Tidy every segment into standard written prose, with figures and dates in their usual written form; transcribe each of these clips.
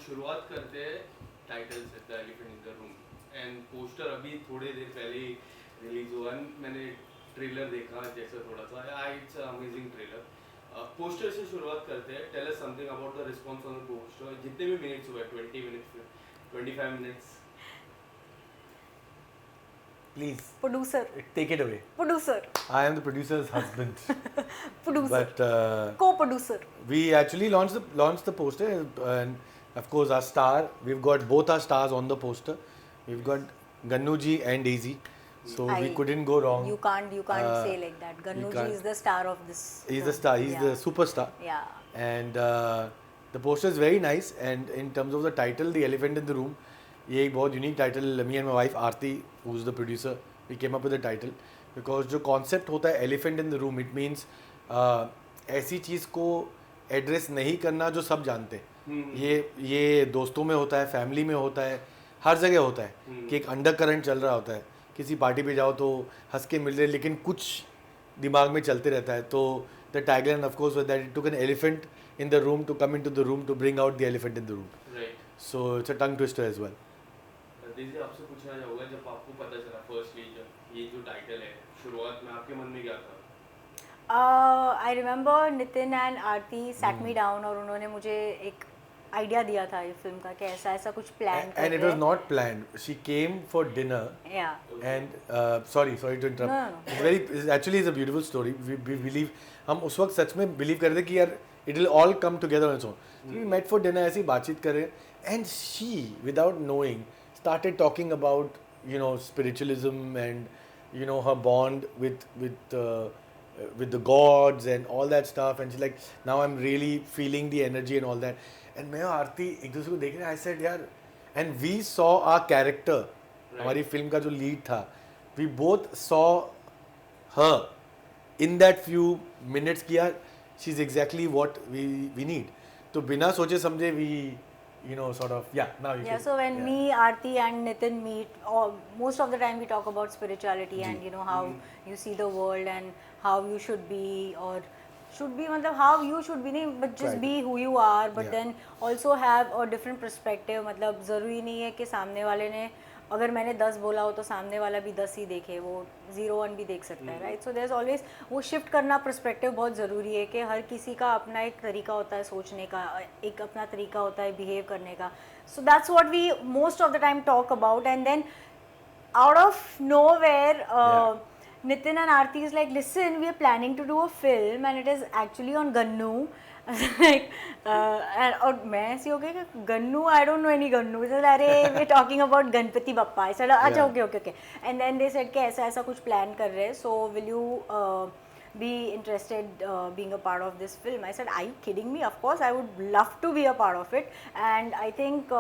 शुरुआत करते हैं टाइटल से, the elephant in the room. And poster अभी थोड़ी देर पहले ही रिलीज हुआ, मैंने ट्रेलर देखा जैसे थोड़ा सा, इट्स अमेजिंग ट्रेलर। पोस्टर से शुरुआत करते हैं। Tell us something about the response on the poster. जितने भी मिनट्स हुए, 20 minutes, 25 minutes. Please Producer. take it away. Producer. I am the producer's husband. Producer. But Co-producer. we actually launched the poster, and of course our star. We've got both our stars on the poster. We've got Gannu ji and Daisy, so we couldn't go wrong. You can't say like that. Gannu ji is the star of this. He's the star. He's the superstar. Yeah. And the poster is very nice. And in terms of the title, The Elephant in the Room, ये एक बहुत unique title, me and my wife Aarti who is the producer, we came up with the title because जो concept होता है elephant in the room, it means ऐसी चीज़ को address नहीं करना जो सब जानते हैं। ये दोस्तों में होता है, फैमिली में होता है, हर जगह होता है कि एक अंडर करंट चल रहा होता है। किसी पार्टी पे जाओ तो हंस के मिल रहे, लेकिन कुछ दिमाग में चलते रहता है। तो the tagline of course was that it took an elephant in the room to come into the room to bring out the elephant in the room. So it's a tongue twister as well. दीदी आपसे पूछना चाहूँगा, जब आपको पता चला firstly जब ये जो टाइटल है, शुरुआत में आपके मन में क्या था? I remember Nitin and Aarti sat me down और उन्होंने मुझे एक आइडिया दिया था ये फिल्म का कि ऐसा कुछ प्लान करते हैं। And it was not planned. She came for dinner. Yeah. And sorry to interrupt. No. It's actually it's a beautiful story. We believe, हम उस वक्त सच में believe कर रहे थे कि यार it will all come together on its own. So we met for dinner, ऐसी बातचीत कर रहे, and she without knowing started talking about spiritualism and her bond with the gods and all that stuff, and she's like, now I'm really feeling the energy and all that. And मैं और आरती एक दूसरे को देख रहे हैं, I said यार, and we saw our character, हमारी फिल्म का जो लीड था, we both saw her in that few minutes कि यार she's exactly what we need. तो बिना सोचे समझे we sort of, now you can. So when me, Aarti and Nitin meet, most of the time we talk about spirituality and how you see the world and how you should be, or should be मतलब how you should be नहीं, but just be who you are, but then also have a different perspective। मतलब ज़रूरी नहीं है कि सामने वाले ने, अगर मैंने 10 बोला हो तो सामने वाला भी 10 ही देखे, वो 0-1 भी देख सकता है, right. So there is always वो शिफ्ट करना, पर्सपेक्टिव बहुत ज़रूरी है कि हर किसी का अपना एक तरीका होता है सोचने का, एक अपना तरीका होता है बिहेव करने का। So that's what we most of the time talk about. And then out of nowhere Nitin and Aarti is like, listen, we are planning to do a film and it is actually on Gannu. Like, और मैं ऐसी हो गई कि Gannu, I don't know any Gannu. So अरे we are talking about Ganpati Bappa. I said अच्छा okay. And then they said कि ऐसा कुछ plan कर रहे हैं. So will you be interested being a part of this film? I said, are you kidding me? Of course, I would love to be a part of it. And I think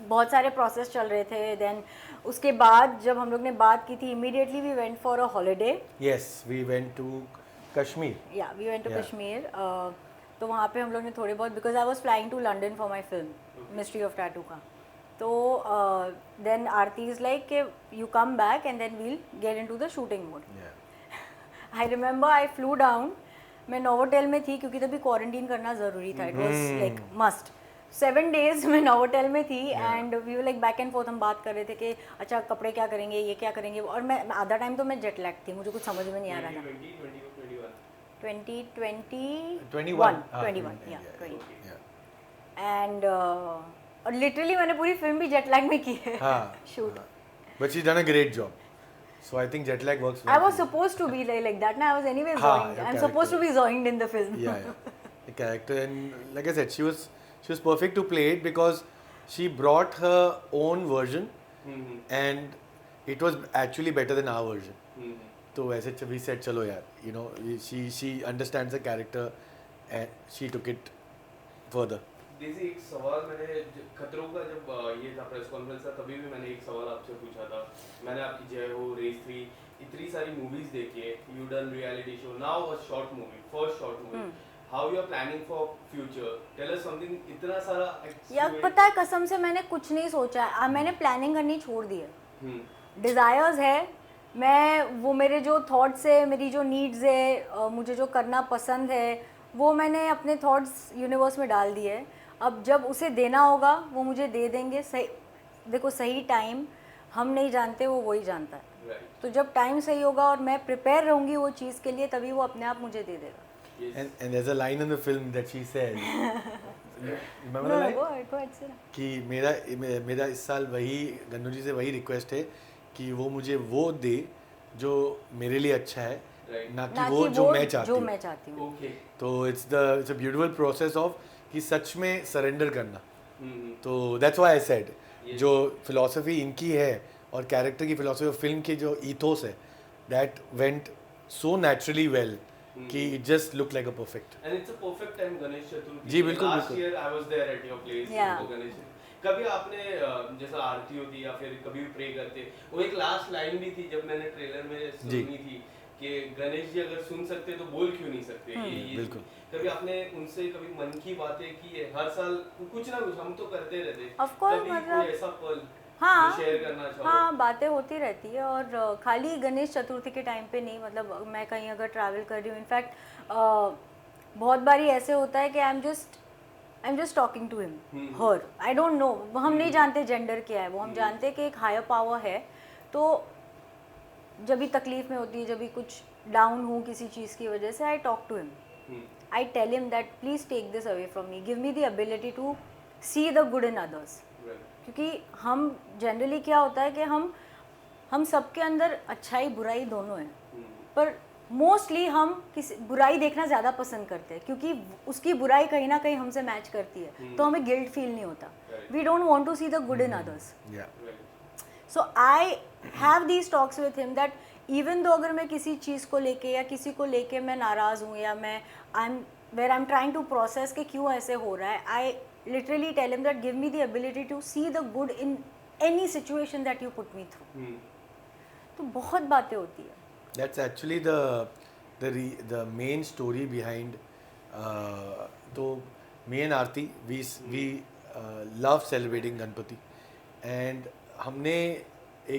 बहुत सारे process चल रहे थे। Then उसके बाद जब हम लोग ने बात की थी, immediately we went for a holiday. Yes, we went to Kashmir. Yeah we went to Kashmir. तो वहाँ पे हम लोग ने थोड़े बहुत, because I was flying to London for my film mystery of tattoo का। तो देन आरती इज लाइक कि you come back and then we'll get into the shooting mode. I remember I flew down, मैं Novotel में थी क्योंकि तभी quarantine करना ज़रूरी था, it was like must. 7 days मैं नोवोटेल में थी and we were like back and forth, हम बात कर रहे थे कि अच्छा कपड़े क्या करेंगे, ये क्या करेंगे। और मैं आधा टाइम तो मैं जेट लैग थी, मुझे कुछ समझ में नहीं आ रहा था। 2021 एंड और लिटरली मैंने पूरी फिल्म भी जेट लैग में की है shoot. But she done a great job, so I think jet lag works well. I was supposed to be like that. Now I was anyway zoined. I'm supposed to be zoined in the film. Yeah. The character, and like I said, she was perfect to play it because she brought her own version, and it was actually better than our version. तो वैसे we said चलो यार, she understands the character and she took it further. जैसे एक सवाल मैंने खतरों का जब ये था प्रेस कॉन्फ्रेंस था, तभी भी मैंने एक सवाल आपसे पूछा था। मैंने आपकी जय हो, रेस 3, इतनी सारी मूवीज देखी है, you done reality show, now a short movie, first short movie, how you are planning for future, tell us something. इतना सारा यार पता है, कसम से मैंने कुछ नहीं सोचा है, मैंने प्लानिंग करनी छोड़ दी है। डिज़ायर्स है, मैं वो मेरे जो थॉट्स है, मेरी जो नीड्स है, मुझे जो करना पसंद है, वो मैंने अपने थॉट्स यूनिवर्स में डाल दिए। अब जब उसे देना होगा वो मुझे दे देंगे। सही, देखो सही टाइम हम नहीं जानते, वो वही जानता है। Right. तो जब टाइम सही होगा और मैं प्रिपेयर रहूँगी वो चीज़ के लिए, तभी वो अपने आप मुझे दे देगा। Yes. And there's a line in the film that she says. Remember the line? go ahead, sir. कि मेरा इस साल वही गन्नू जी से वही रिक्वेस्ट है कि वो मुझे वो दे जो मेरे लिए अच्छा है, Right. ना ना कि वो जो मैं चाहती जो हूँ। मैं चाहती हूँ। Okay. तो it's a beautiful process of कि सच में सरेंडर करना। हम्म। तो that's why I said Yes. जो फिलॉसफी इनकी है और कैरेक्टर की फिलॉसफी और फिल्म की जो ईथोस है, that went so naturally well कि it just look like a perfect. And it's a perfect time Ganesh Chaturthi. जी, बिल्कुल, Last बिल्कुल। year I was there at your place Yeah. for Ganesh. कभी आपने जैसा आरती होती या फिर कभी भी प्रे करते, वो एक लास्ट लाइन भी थी जब मैंने ट्रेलर में जी। सुनी थी कि गणेश जी अगर सुन सकते तो बोल क्यों नहीं सकते। ये बिल्कुल। कभी आपने उनसे कभी मन की बातें की है? हर साल कुछ ना कुछ हम तो करते रहते। Of course, कभी मतलब- कोई ऐसा पल हाँ, जो शेयर करना चाहो? हाँ, बातें होती रहती है। और खाली गणेश चतुर्थी के टाइम पे नहीं, मतलब मैं कहीं अगर ट्रैवल कर रही हूँ, इनफैक्ट बहुत बारी ऐसे होता है कि I am just talking to him her, I don't know, हम नहीं जानते जेंडर क्या है, वो हम जानते हैं कि एक हायर पावर है। तो जब भी तकलीफ में होती है, जब भी कुछ डाउन हूँ किसी चीज़ की वजह से, I talk to him, I tell him that please take this away from me, give me the ability to see the good in others. क्योंकि हम जनरली क्या होता है कि हम सबके अंदर अच्छाई बुराई दोनों है, पर मोस्टली हम किसी बुराई देखना ज़्यादा पसंद करते हैं क्योंकि उसकी बुराई कहीं ना कहीं हमसे मैच करती है, तो हमें गिल्ट फील नहीं होता। We don't want to see the good in others. So I have these talks with him that even though अगर मैं किसी चीज़ को लेके या किसी को लेके मैं नाराज़ हूँ या मैं I am trying to process कि क्यों ऐसे हो रहा है, आई literally tell him that give me the ability to see the good in any situation that you put me through. तो बहुत बातें होती है। That's actually the main story behind. तो me and Aarti we love celebrating Ganpati, and हमने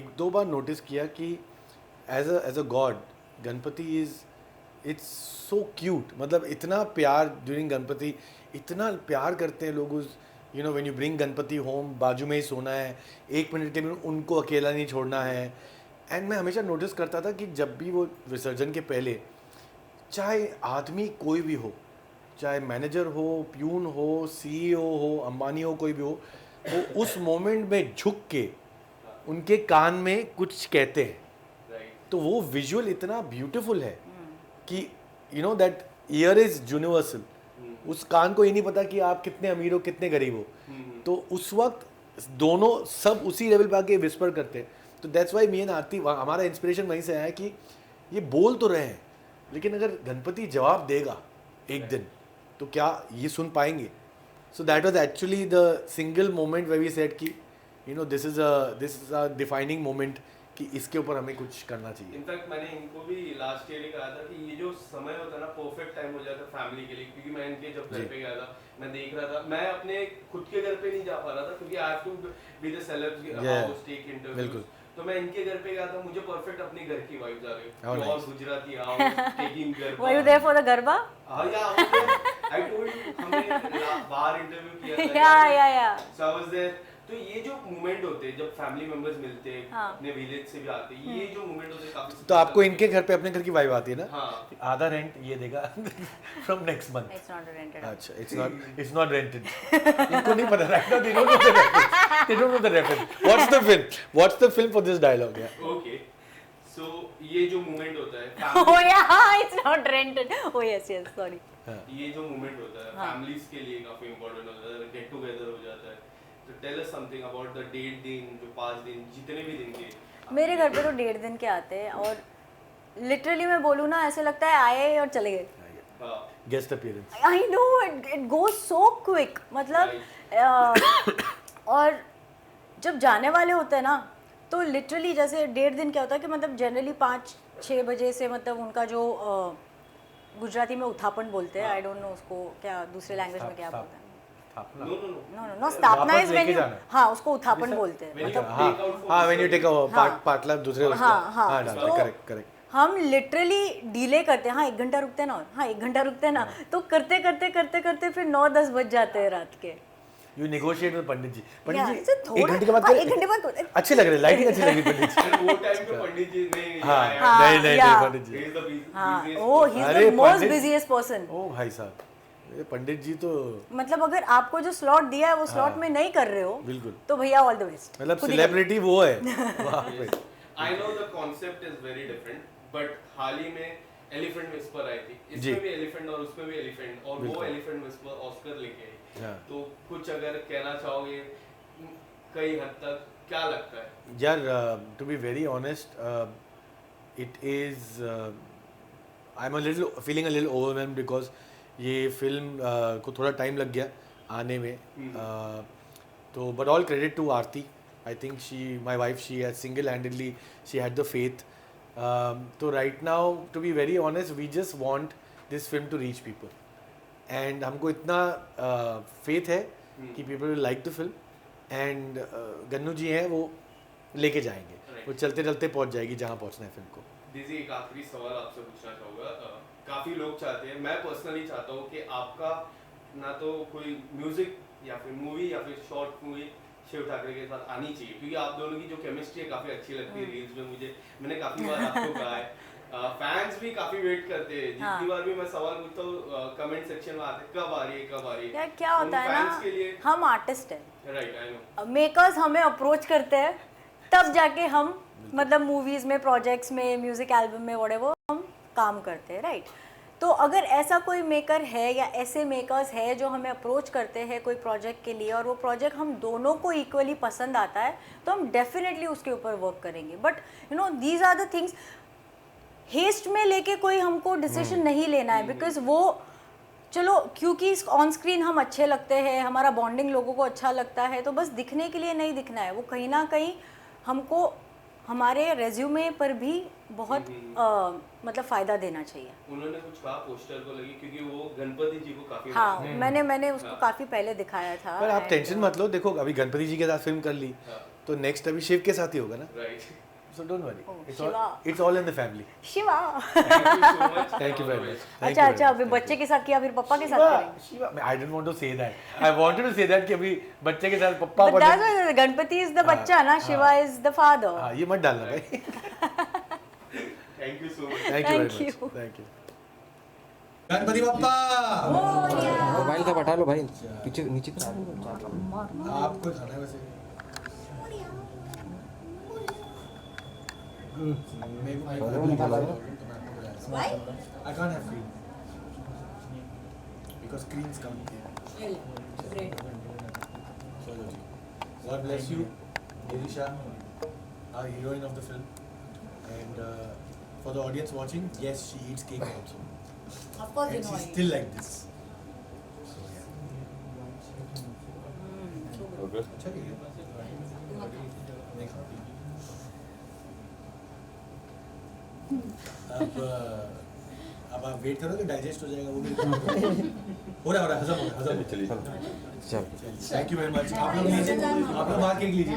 एक दो बार notice किया कि as a god Ganpati it's so cute, मतलब इतना प्यार ड्यूरिंग गणपति, इतना प्यार करते हैं लोग उस when you bring Ganpati home, बाजू में ही सोना है, 1 मिनट के लिए उनको अकेला नहीं छोड़ना है। एंड मैं हमेशा नोटिस करता था कि जब भी वो विसर्जन के पहले, चाहे आदमी कोई भी हो, चाहे मैनेजर हो, प्यून हो, CEO हो, अंबानी हो, कोई भी हो, वो उस मोमेंट में झुक के उनके कान में कुछ कहते हैं। तो वो विजुअल इतना ब्यूटीफुल है कि दैट ईयर इज यूनिवर्सल। उस कान को ये नहीं पता कि आप कितने अमीर हो कितने गरीब हो, तो उस वक्त दोनों सब उसी लेवल पे आके विस्पर करते हैं। तो दैट्स वाई मी एंड आरती, हमारा इंस्पिरेशन वहीं से आया कि ये बोल तो रहे हैं, लेकिन अगर गणपति जवाब देगा एक दिन तो क्या ये सुन पाएंगे। So that was actually the single moment where we said कि this is a defining moment कि इसके ऊपर हमें कुछ करना चाहिए। इनफैक्ट मैंने इनको भी लास्ट ईयर ही कहा था कि ये जो समय होता है ना, परफेक्ट टाइम हो जाता है फैमिली के लिए, क्योंकि मैं इनके जब घर पे गया था, मैं देख रहा था, मैं अपने खुद के घर पे नहीं जा पा रहा था क्योंकि I have to be the celebs house take interviews. तो मैं इनके घर पे गया था, मुझे परफेक्ट अपनी घर की वाइब्स आ गई, और Gujarati house taking garba. Were you there for the garba? हां या आई टोल्ड यू, हमने बाहर इंटरव्यू किया था। या सो आई वाज देयर। तो ये जो मोमेंट होते हैं जब फैमिली मेंबर्स मिलते हैं, अपने विलेज से भी आते हैं, ये जो मोमेंट होते हैं काफी। तो आपको इनके घर पे अपने घर की वाइब आती है ना? हाँ। आधा रेंट ये देगा from next month. It's not rented. अच्छा, it's not rented. इनको नहीं पता, right now they don't know the reference. They don't know the reference. What's the film for this dialogue? Yeah. Okay. So ये जो moment होता है Oh yeah, it's not rented. Oh yes, sorry. ये जो moment होता है families के लिए काफी इंपॉर्टेंट होता है, गेट टुगेदर हो जाता है। तो tell us something about the 1.5 दिन, जो 5 दिन, जितने भी दिन के। मेरे घर पे तो 1.5 दिन के आते हैं और लिटरली मैं बोलूँ ना, ऐसे लगता है आए और चले गए। Guest appearance. I know it goes so quick, मतलब और जब जाने वाले होते हैं ना, तो लिटरली जैसे 1.5 दिन क्या होता है कि मतलब जनरली 5-6 बजे से, मतलब उनका जो गुजराती में उथापन बोलते हैं, आई डोंट नो उसको क्या दूसरे लैंग्वेज में क्या बोलते हैं। नो स्थापना इज व्हेन, हाँ उसको उथापन बोलते हैं, मतलब हाँ when you take a पाटला दूसरे उसका, हाँ करेक्ट। हम लिटरली डिले करते हैं, हाँ 1 घंटा रुकते हैं ना, हाँ 1 घंटा रुकते हैं ना, तो करते करते फिर 9-10 बज जाते हैं रात के। you negotiate with Pandit ji. Pandit Yeah, ji so एक थोड़ा- घंटे के बाद हाँ, एक घंटे बाद थोड़ा- अच्छे लग रहे, लाइटिंग अच्छी लगी पंडित जी. And वो टाइम पे पंडित जी ने हाँ, हाँ, नहीं yeah. Pandit he ji. is the हाँ, busiest oh, person. he's अरे, the most Pandit- busiest person. ओ भाई साहब, ये पंडित जी तो मतलब अगर आपको जो स्लॉट दिया है वो स्लॉट में नहीं कर रहे हो बिल्कुल. तो भैया ऑल द बेस्ट. मतलब सेलिब्रिटी वो है वहाँ पे. I know the concept is very different, but हाल ही में एलिफेंट विस्पर आई थी. जी. इसमें भी एलिफेंट और उसमें भी एलिफेंट, और वो बिल्कुल. एलिफेंट विस्पर ऑस्कर लेके आई. हाँ. तो कुछ अगर कहना चाहोगे कई हद तक, क्या लगता है? यार, to be very honest, it is I am feeling a little overwhelmed because ये फिल्म को थोड़ा टाइम लग गया आने में. तो but all credit to Aarti. I think she, my wife, she has single handedly, she had the faith. तो right now, to be very honest, we just want this film to reach people. And हमको इतना faith है कि people will like the film. And Gannu जी हैं, वो लेके जाएंगे. वो चलते चलते पहुंच जाएगी जहाँ पहुंचना है फिल्म को. दीदी, एक आखिरी सवाल आपसे पूछना चाहूँगा. काफ़ी लोग चाहते हैं, मैं पर्सनली चाहता हूँ कि आपका ना तो कोई म्यूजिक या फिर मूवी या फिर शॉर्ट मूवी शिव ठाकरे के साथ आनी चाहिए, क्योंकि आप दोनों की जो केमिस्ट्री है काफ़ी अच्छी लगती है रील्स में. मैंने काफ़ी बार आपको कहा है. फैंस भी काफ़ी वेट करते हैं. जितनी हाँ. बार भी मैं सवाल पूछता हूँ कमेंट सेक्शन में आते, कब आ रही है, कब आ रही है. यार क्या होता है फैंस के ना, लिए. हम आर्टिस्ट हैं, राइट, आई नो. मेकर्स हमें अप्रोच करते हैं, तब जाके हम मतलब मूवीज में, प्रोजेक्ट्स में, म्यूजिक एल्बम में, व्हाटएवर हम काम करते हैं, राइट. तो अगर ऐसा कोई मेकर है या ऐसे मेकर्स है जो हमें अप्रोच करते हैं कोई प्रोजेक्ट के लिए और वो प्रोजेक्ट हम दोनों को इक्वली पसंद आता है, तो हम डेफिनेटली उसके ऊपर वर्क करेंगे. But you know, these are the things. Haste में लेके कोई हमको डिसीजन नहीं लेना है, बिकॉज वो चलो क्योंकि ऑन स्क्रीन हम अच्छे लगते हैं, हमारा बॉन्डिंग लोगों को अच्छा लगता है, तो बस दिखने के लिए नहीं दिखना है. वो कहीं ना कहीं हमको हमारे रेज्यूमे पर भी बहुत मतलब फ़ायदा देना चाहिए. उन्होंने कुछ कहा पोस्टर को लगी, क्योंकि वो गणपति जी को काफ़ी. हाँ, मैंने उसको काफ़ी पहले दिखाया था. पर आप टेंशन मत लो. देखो, अभी गणपति जी के साथ फिल्म कर ली, तो नेक्स्ट अभी शिव के साथ ही होगा ना. Right. So don't worry, Shiva. It's all in the family. Shiva. Thank you very much. अच्छा, अभी बच्चे के साथ किया, फिर पापा के साथ करेंगे. Shiva, I don't want to say that. I wanted to say that कि अभी बच्चे के साथ पप्पा. But that's why Ganpati is the बच्चा ना, शिवा इज द फादर. हाँ, ये मत डालना भाई. Thank you so much. Thank you very Thank much. you. Thank you. Ganpati Bappa. Mobile तक हटा लो भाई, पीछे नीचे कर. आपको खाना है वैसे. Why? I can't have cream because creams come here. चलो जी. God bless you, Dirisha, our heroine of the film, and for the audience watching, yes, she eats cake also, Of course, and she's still like this. So yeah. Okay. अच्छा ही है. Next happy. अब आप wait करोगे, digest हो जाएगा वो भी. हो रहा हजम हो रहा हजम. चलिए चल. Thank you very much. आप लोग लीजिए, आप लोग बाहर केक लीजिए.